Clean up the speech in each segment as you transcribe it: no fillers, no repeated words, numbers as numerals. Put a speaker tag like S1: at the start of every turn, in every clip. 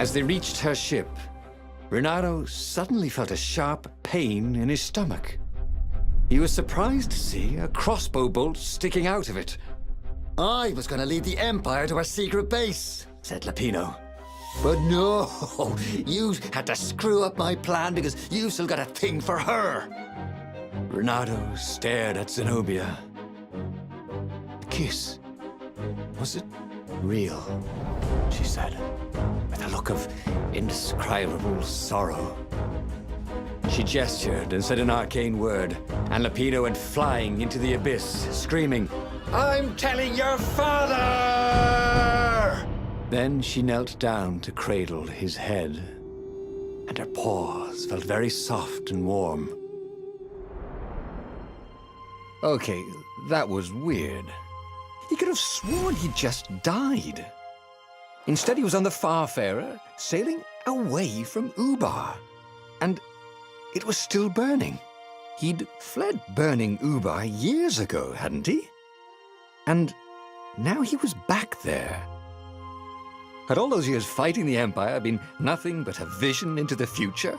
S1: As they reached her ship, Renato suddenly felt a sharp pain in his stomach. He was surprised to see a crossbow bolt sticking out of it.
S2: I was going to lead the Empire to our secret base, said Lapino. But no, you had to screw up my plan because you've still got a thing for her.
S1: Renato stared at Zenobia. The kiss. Was it real? She said, with a look of indescribable sorrow. She gestured and said an arcane word, and Lapino went flying into the abyss, screaming, "I'm telling your father!" Then she knelt down to cradle his head, and her paws felt very soft and warm. Okay, that was weird. He could have sworn he'd just died. Instead, he was on the Farfarer, sailing away from Ubar. And it was still burning. He'd fled burning Ubar years ago, hadn't he? And now he was back there. Had all those years fighting the Empire been nothing but a vision into the future?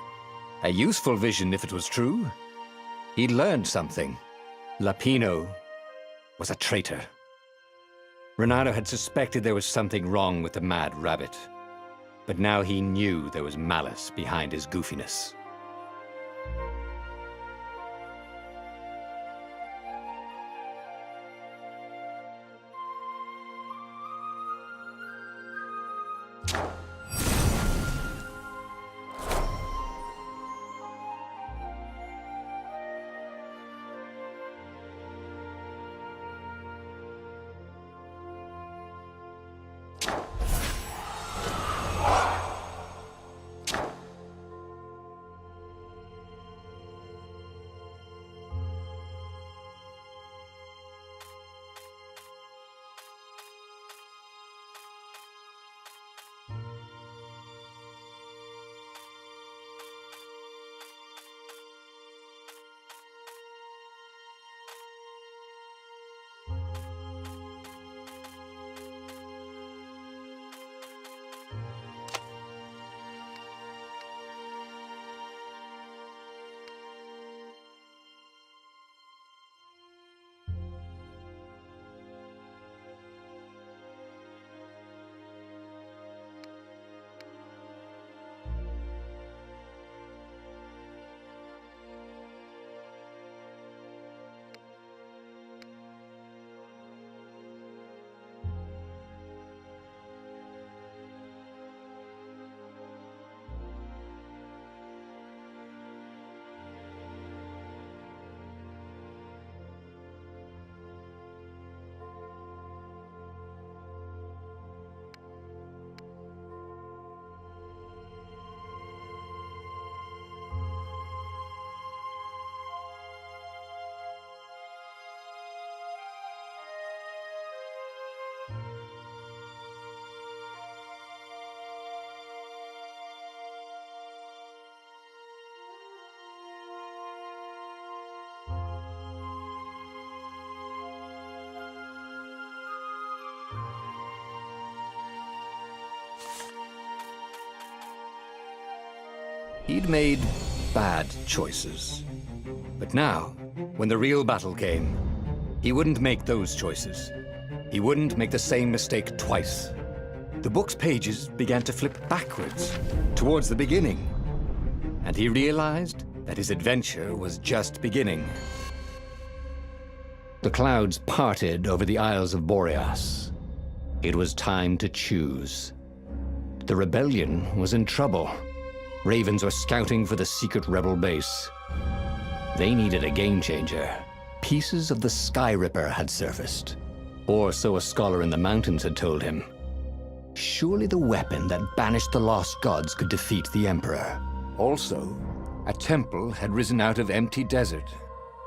S1: A useful vision if it was true. He'd learned something. Lapino was a traitor. Renato had suspected there was something wrong with the Mad Rabbit. But now he knew there was malice behind his goofiness. He'd made bad choices. But now, when the real battle came, he wouldn't make those choices. He wouldn't make the same mistake twice. The book's pages began to flip backwards, towards the beginning. And he realized that his adventure was just beginning. The clouds parted over the Isles of Boreas. It was time to choose. The rebellion was in trouble. Ravens were scouting for the secret rebel base. They needed a game-changer. Pieces of the Sky Ripper had surfaced. Or so a scholar in the mountains had told him. Surely the weapon that banished the lost gods could defeat the Emperor. Also, a temple had risen out of empty desert.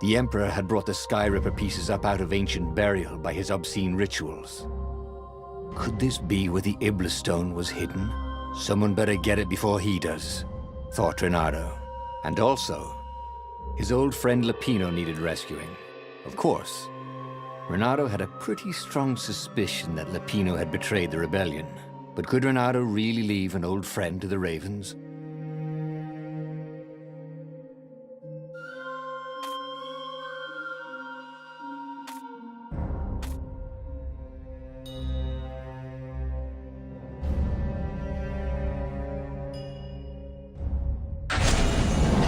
S1: The Emperor had brought the Sky Ripper pieces up out of ancient burial by his obscene rituals. Could this be where the Iblis Stone was hidden? Someone better get it before he does, thought Renato. And also, his old friend Lapino needed rescuing. Of course, Renato had a pretty strong suspicion that Lapino had betrayed the rebellion. But could Reynardo really leave an old friend to the Ravens?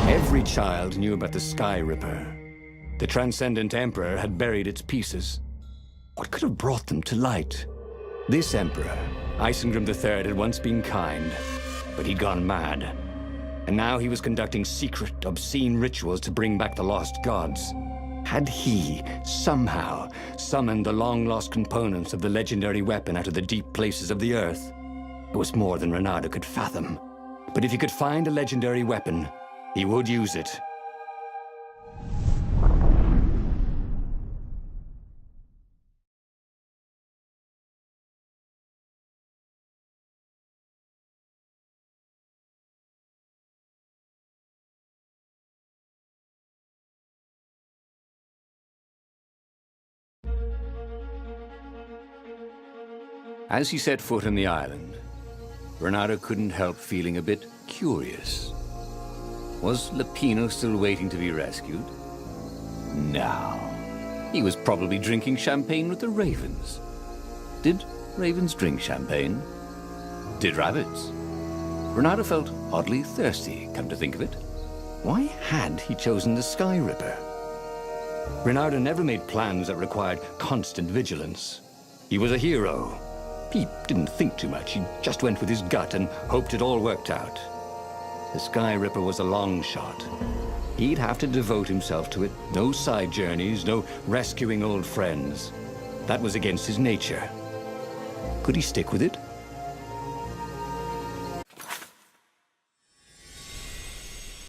S1: Every child knew about the Sky Ripper. The Transcendent Emperor had buried its pieces. What could have brought them to light? This emperor, Isengrim III, had once been kind, but he'd gone mad. And now he was conducting secret, obscene rituals to bring back the lost gods. Had he, somehow, summoned the long-lost components of the legendary weapon out of the deep places of the earth? It was more than Reynardo could fathom. But if he could find a legendary weapon, he would use it. As he set foot on the island, Reynardo couldn't help feeling a bit curious. Was Lapino still waiting to be rescued? No. He was probably drinking champagne with the ravens. Did ravens drink champagne? Did rabbits? Reynardo felt oddly thirsty, come to think of it. Why had he chosen the Sky Ripper? Reynardo never made plans that required constant vigilance. He was a hero. He didn't think too much. He just went with his gut and hoped it all worked out. The Sky Ripper was a long shot. He'd have to devote himself to it. No side journeys, no rescuing old friends. That was against his nature. Could he stick with it?